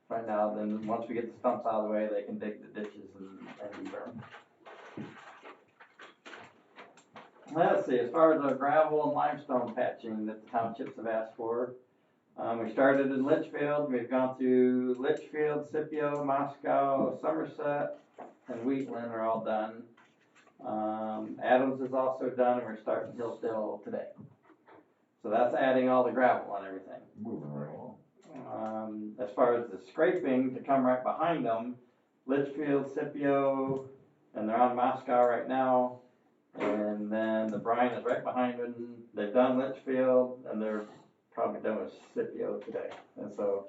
right now. Then once we get the stumps out of the way, they can dig the ditches and deburn. Let's see, as far as the gravel and limestone patching that the townships have asked for, we started in Litchfield, we've gone through Litchfield, Scipio, Moscow, Somerset, and Wheatland are all done. Adams is also done, and we're starting Hillsdale today. So that's adding all the gravel on everything. Moving right along. As far as the scraping to come right behind them, Litchfield, Scipio, and they're on Moscow right now. And then the brine is right behind them. They've done Litchfield, and they're probably done with Scipio today. And so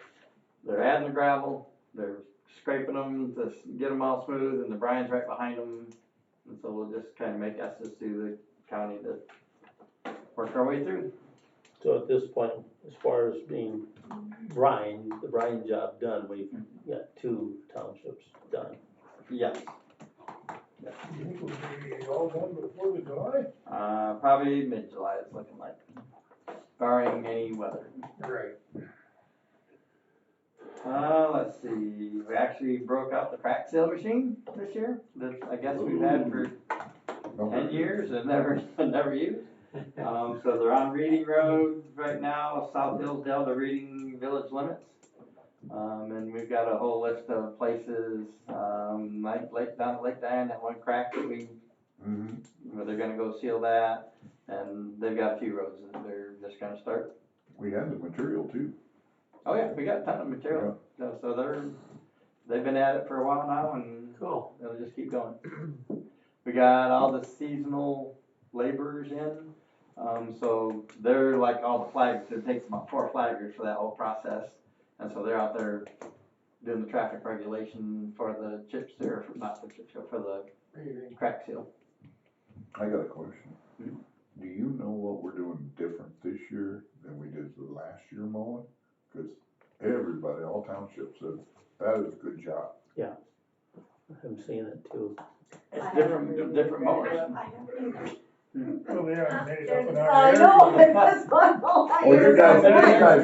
they're adding the gravel, they're scraping them to get them all smooth, and the brine's right behind them. And so we'll just kind of make Estes do the county to work our way through. So at this point, as far as being the brine job done, we've got 2 townships done. Yes. You think we'll be all done before the July? Probably mid-July it's looking like, barring any weather. Right. Let's see, we actually broke out the crack seal machine this year, that I guess we've had for 10 years and never used. So they're on Reading Road right now, South Hillsdale to Reading village limits. And we've got a whole list of places, like down at Lake Diane, that one crack that where they're gonna go seal that. And they've got a few roads that they're just gonna start. We had the material too. Oh yeah, we got a ton of material. Yeah. So they've been at it for a while now, and Cool. they'll just keep going. We got all the seasonal laborers in. So they're like all the flags, it takes about 4 flaggers for that whole process. And so they're out there doing the traffic regulation for the chip seal, not the chip seal, for the crack seal. I got a question. Mhm. Do you know what we're doing different this year than we did the last year mowing? Cause everybody, all townships said, that is a good job. I'm seeing it too. It's I different, haven't different read mowers. it. I haven't either. Well, they haven't made it up in I Uh, our area. know, but that's what, Oh, you guys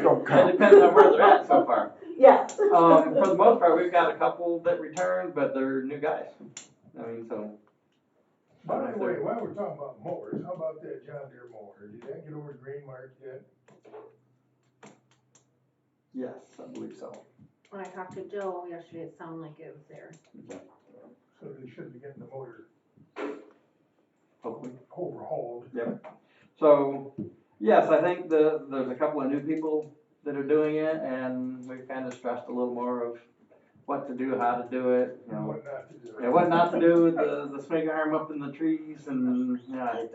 don't It count. depends on where they're at so far. Yes. For the most part, we've got a couple that returned, but they're new guys. I mean, so. By the way, while we're talking about mowers, how about that John Deere mower? Did that get over green mark yet? Yes, I believe so. When I talked to Joe yesterday, it sounded like it was there. So they should be getting the motor Hopefully. overhauled. So, yes, I think there's a couple of new people that are doing it, and we've kind of stressed a little more of what to do, how to do it, you And know. what not to do. And what not to do with the swing arm up in the trees, and, yeah, I hate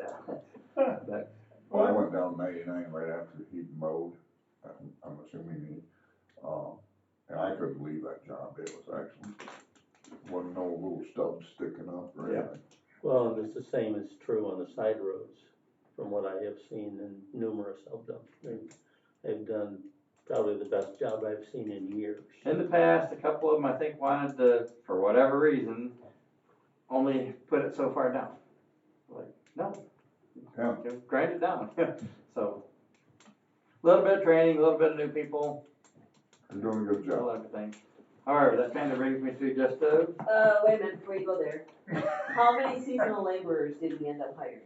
that. Well, I went down 99 right after he mowed. I'm assuming he, and I couldn't believe that job. It was actually, wasn't no little stubs sticking up or Yeah. anything. Well, and it's the same is true on the side roads, from what I have seen in numerous of them. They've done probably the best job I've seen in years. In the past, a couple of them, I think, wanted to, for whatever reason, only put it so far down. Like, no, Yeah. just grind it down. So, a little bit of training, a little bit of new people, You're doing a good a little job. everything. However, that kind of brings me to just Wait a minute, before you go there, how many seasonal laborers did we end up hiring?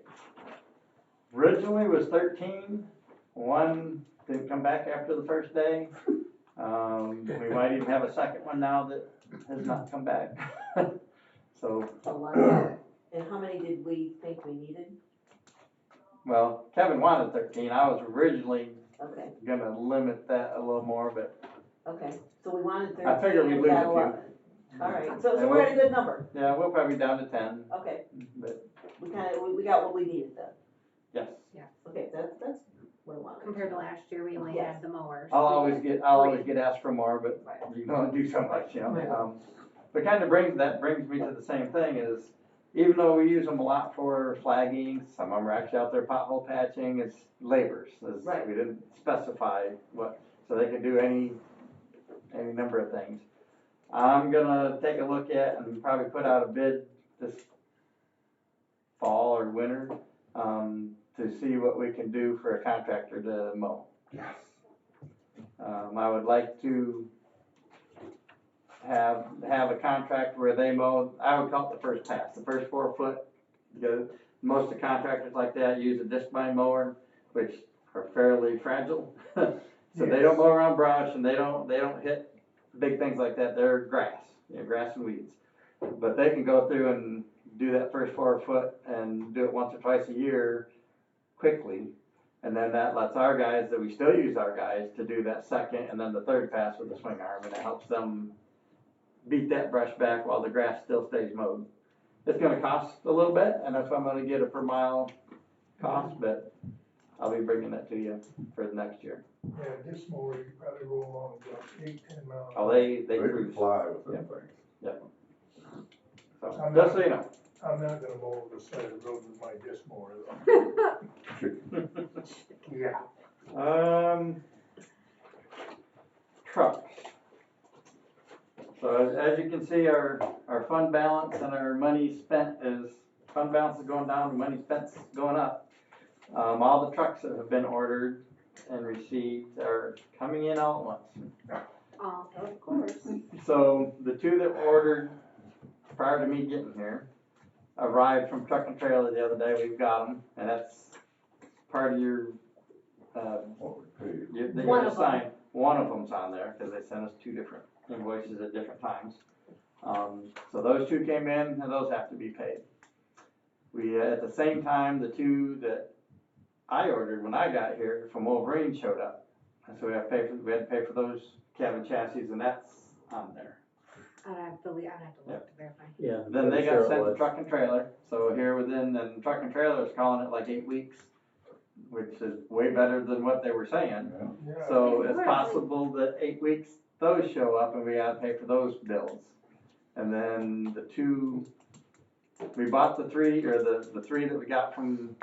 originally was 13. One didn't come back after the first day. We might even have a second one now that has not come back. So, A lot. And how many did we think we needed? well, Kevin wanted 13. I was originally Okay, gonna limit that a little more, but okay, so we wanted 13. I figured we'd and lose got a few. 11. All right, so we're at a good number. Yeah, we'll probably be down to 10, Okay, but we got what we needed then. yes. Okay, that's what I wanted. Compared to last year, we only Yes. had the mowers. I'll always get asked for more, but Right. you can only do so much, you know. Right. But kind of brings me to the same thing is, even though we use them a lot for flagging, some of them are actually out there pothole patching, it's laborers. Right. We didn't specify what, so they can do any number of things. I'm gonna take a look at and probably put out a bid this fall or winter, to see what we can do for a contractor to mow. Yes. I would like to have a contract where they mow, I would call it the first pass, the first 4 foot. Most of the contractors like that use a disc bind mower, which are fairly fragile. So they don't mow around brush and they don't hit big things like that. They're grass, grass and weeds. But they can go through and do that first 4 foot and do it once or twice a year quickly. And then that lets our guys, that we still use our guys, to do that second and then the third pass with the swing arm, and it helps them beat that brush back while the grass still stays mowed. It's gonna cost a little bit, and that's why I'm gonna get a per mile cost, but I'll be bringing that to you for the next year. Yeah, this mower, you probably roll along about 8-10 miles. Oh, they They cruise. can fly with them Yeah. things. So, just so you know. I'm not gonna mow the side of the road with my disc mower though. Yeah. Trucks. So as you can see, our fund balance and our money spent fund balance is going down, money spent's going up. All the trucks that have been ordered and received are coming in all at once. Oh, of course. So the 2 that were ordered prior to me getting here arrived from Truck and Trailer the other day. We've got them, and that's part of your, What we paid. they One got of them. assigned. One of them's on there because they sent us 2 different invoices at different times. So those 2 came in, and those have to be paid. We, at the same time, the 2 that I ordered when I got here from Wolverine showed up. And so we had to pay for those cabin chassis, and that's on there. I'd have to look to verify. Yeah. Then they pretty got sure it sent to was. Truck and Trailer, so here within, and Truck and Trailer is calling it like 8 weeks. which is way better than what they were saying. Yeah. So They it's were. possible that 8 weeks, those show up and we gotta pay for those bills. And then the two, we bought the three that we got from,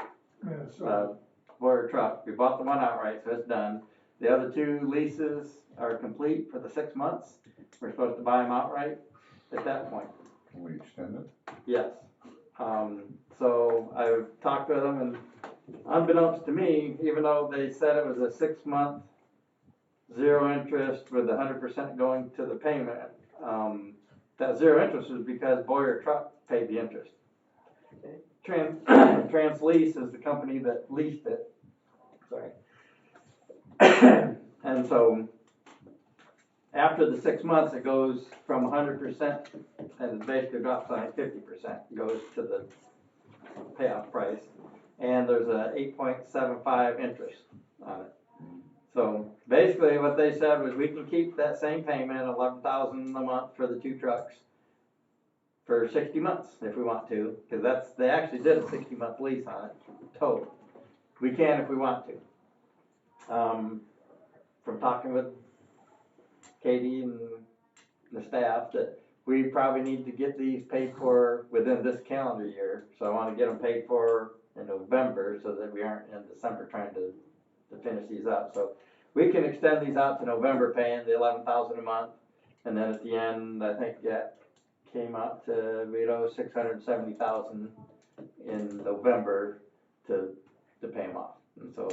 Minnesota. Boyer Truck, we bought the one outright, so it's done. The other two leases are complete for the 6 months, we're supposed to buy them outright at that point. Can we extend it? Yes. So I talked with them and unbeknownst to me, even though they said it was a 6 month, 0 interest with 100% going to the payment, that 0 interest was because Boyer Truck paid the interest. Trans Lease is the company that leased it. Sorry. And so after the 6 months, it goes from 100% and it basically drops to like 50%, goes to the payoff price. And there's a 8.75 interest on it. So basically what they said was we can keep that same payment, $11,000 a month for the 2 trucks for 60 months if we want to, because they actually did a 60-month lease on it total. We can if we want to. From talking with Katie and the staff, that we probably need to get these paid for within this calendar year. So I want to get them paid for in November so that we aren't in December trying to finish these up. So we can extend these out to November, paying the $11,000 a month, and then at the end, I think that came out to $670,000 in November to pay them off. And so,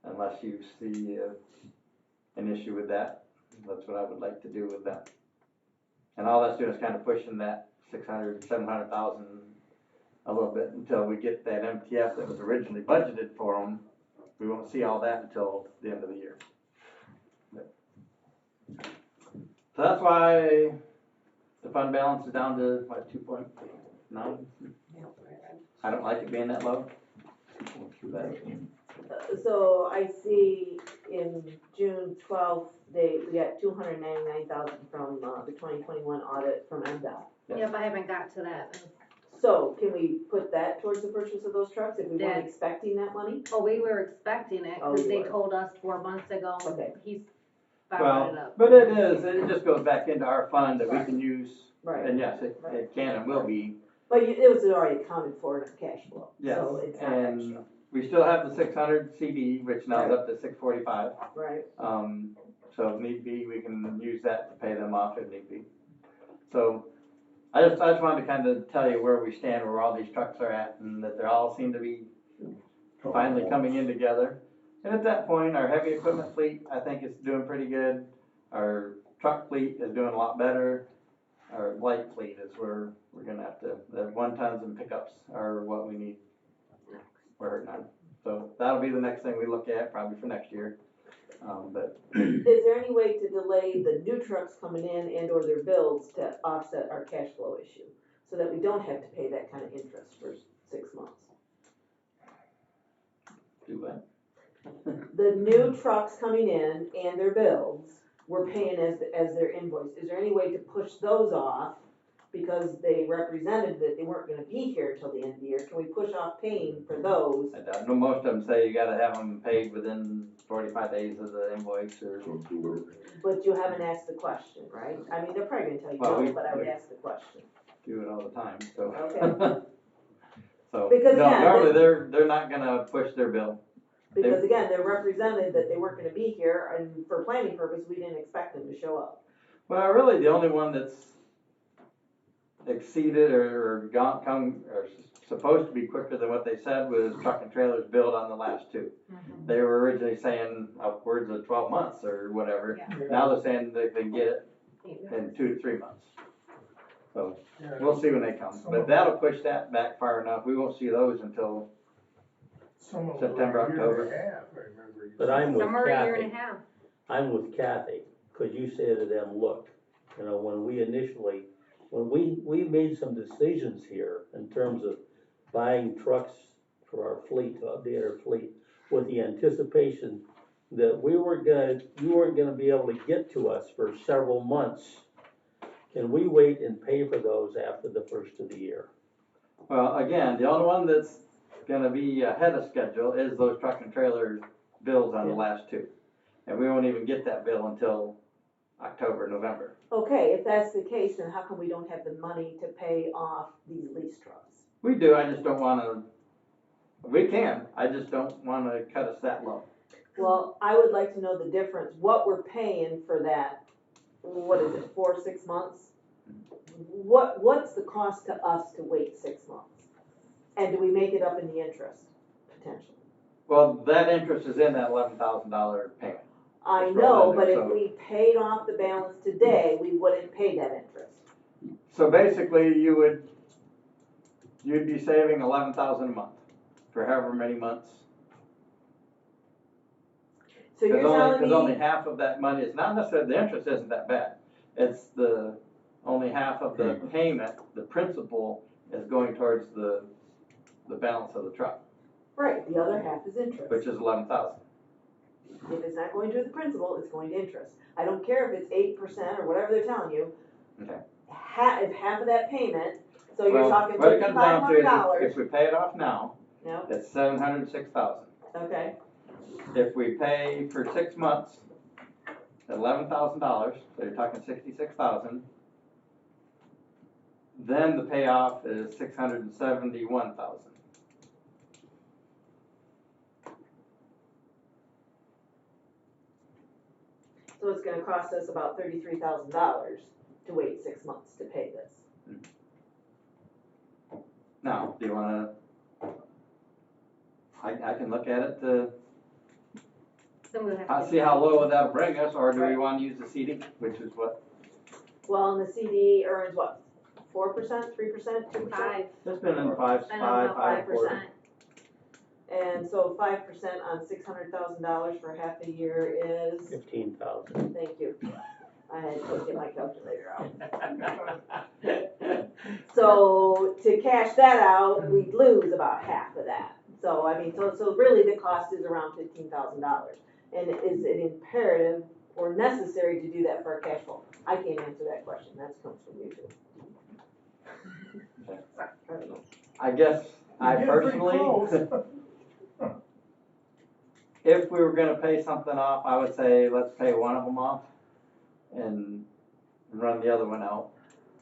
unless you see an issue with that, that's what I would like to do with them. And all that's doing is kind of pushing that 700,000 a little bit until we get that MTF that was originally budgeted for them. We won't see all that until the end of the year. So that's why the fund balance is down to what, 2.9? I don't like it being that low. So I see in June 12th, we got 299,000 from the 2021 audit from MDOT. Yep, I haven't got to that. So can we put that towards the purchase of those trucks if we weren't That- expecting that money? Oh, we were expecting it, Oh, because you they were. told us 4 months ago, Okay. he's followed it Well, up. but it just goes back into our fund that we can use, Right. and yes, it can and will be. But it was already accounted for in our cash flow, Yes, so it's not and extra, we still have the 600 CD, which now is up to 645. right? So if need be, we can use that to pay them off if need be. So I just wanted to kind of tell you where we stand, where all these trucks are at, and that they all seem to be finally coming in together. And at that point, our heavy equipment fleet, I think, is doing pretty good. Our truck fleet is doing a lot better. Our light fleet is where we're gonna have to, the 1 tons and pickups are what we need. We're hurting on. So that'll be the next thing we look at, probably for next year. But Is there any way to delay the new trucks coming in and or their bills to offset our cash flow issue? So that we don't have to pay that kind of interest for 6 months? do that. The new trucks coming in and their bills, we're paying as their invoice. Is there any way to push those off? Because they represented that they weren't gonna be here till the end of the year. Can we push off paying for those? I know most of them say you gotta have them paid within 45 days of the invoice or. So delivery. But you haven't asked the question, right? I mean, they're probably gonna tell you Well, no, but I would ask the question. Do it all the time, so. Okay. So, Because, no, yeah, normally they're not gonna push their bill. Because again, they're represented that they weren't gonna be here, and for planning purpose, we didn't expect them to show up. Well, really, the only one that's exceeded or supposed to be quicker than what they said was truck and trailers billed on the last 2. They were originally saying upwards of 12 months or whatever. Yeah. Now they're saying they can get it in 2 to 3 months. So Yeah. we'll see when they come, but that'll push that back far enough. We won't see those until Some of them September, were a year and a October. half, I remember you But said. I'm with Some are a year and a Kathy. half. I'm with Kathy, cause you say to them, look, you know, when we made some decisions here in terms of buying trucks for our fleet, to update our fleet, with the anticipation that you weren't gonna be able to get to us for several months. Can we wait and pay for those after the first of the year? Well, again, the only one that's gonna be ahead of schedule is those truck and trailer bills on the last two. And we won't even get that bill until October, November. Okay, if that's the case, then how come we don't have the money to pay off these lease trucks? We do, I just don't wanna, we can, I just don't wanna cut us that low. Well, I would like to know the difference, what we're paying for that, what is it, 4, 6 months? What's the cost to us to wait 6 months? And do we make it up in the interest, potentially? Well, that interest is in that $11,000 payment. I It's know, rolled in but there, if so- we paid off the balance today, we wouldn't pay that interest. So basically, you'd be saving 11,000 a month for however many months. So you're telling Cause only me, half of that money, it's not necessarily, the interest isn't that bad. It's only half of the payment, the principal is going towards the balance of the truck, right, the other half is interest. which is 11,000. If it's not going to the principal, it's going to interest. I don't care if it's 8% or whatever they're telling you. Okay. If half of that payment, so you're Well, talking what it comes down to is $5,500. if we pay it off now, Yep, it's 706,000. okay, If we pay for 6 months, $11,000, so you're talking 66,000. Then the payoff is 671,000. so it's gonna cost us about $33,000 to wait 6 months to pay this. Now, do you wanna, I can look at it to So we'll have to. see how low that'll bring us, or do we Right. wanna use the CD, which is what, Well, and the CD earns what, 4%, 3%, 2%? 5, it's been in five, I don't know, 5.25. 5%. And so 5% on $600,000 for half a year is, 15,000. thank you. I had to get my calculator out. So to cash that out, we'd lose about half of that. So, I mean, so really the cost is around $15,000. And is it imperative or necessary to do that for our cash flow? I can't answer that question, that comes from you two. I don't know. I guess I You're getting pretty personally, close. if we were gonna pay something off, I would say let's pay one of them off and run the other one out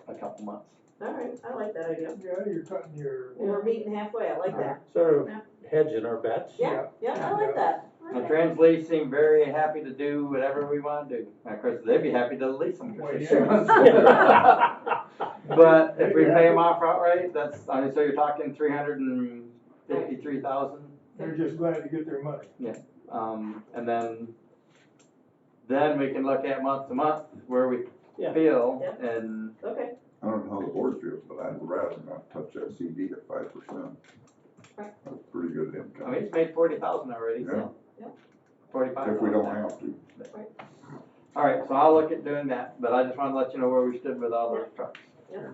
a couple months. All right, I like that idea. Yeah, you're cutting your. We're meeting halfway, I like that. Sort of Yeah. hedging our bets. Yeah, I like that. I like And that. Trans seem very happy to do whatever we wanna do. Of course, they'd be happy to lease them for Well, 6 yeah. months. But if we pay them off outright, that's, I mean, so you're talking 353,000. They're just glad to get their money. And then we can look at month to month where we Yeah. feel Yeah. and, Okay, I don't know how the board feels, but I'd rather not touch that CD at 5%. Right. That's pretty good I income. mean, it's made 40,000 already, Yeah, so. Yeah. 45. if we don't have to. All right, so I'll look at doing that, but I just wanted to let you know where we stood with all those trucks. Yeah.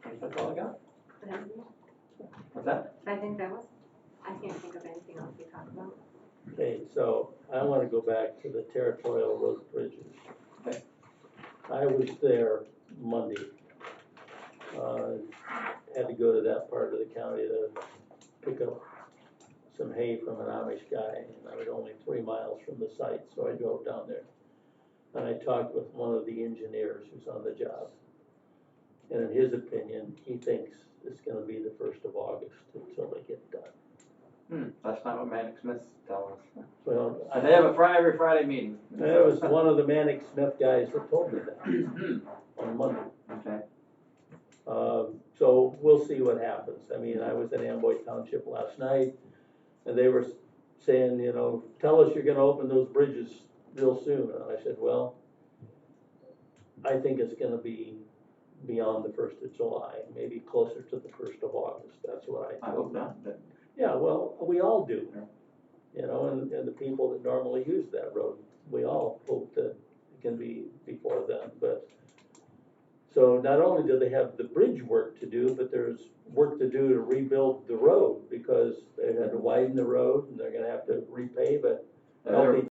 I think that's all I got. What's that? I think that was, I can't think of anything else we talked about. Okay, so I wanna go back to the territorial road bridges. Okay. I was there Monday. Had to go to that part of the county to pick up some hay from an Amish guy, and I was only 3 miles from the site, so I drove down there. And I talked with one of the engineers who's on the job. And in his opinion, he thinks it's gonna be the 1st of August until they get done. That's not what Manic Smith's telling us. Well, So they have a every Friday meeting. That was one of the Manic Smith guys that told me that on Monday. Okay. So we'll see what happens. I mean, I was in Amboy Township last night, and they were saying, you know, tell us you're gonna open those bridges real soon. And I said, well, I think it's gonna be beyond the 1st of July, maybe closer to the 1st of August. That's what I hope not, but Yeah, well, we all do. You know, and the people that normally use that road, we all hope that it can be before then, but. So not only do they have the bridge work to do, but there's work to do to rebuild the road, because they had to widen the road, and they're gonna have to repave it. they're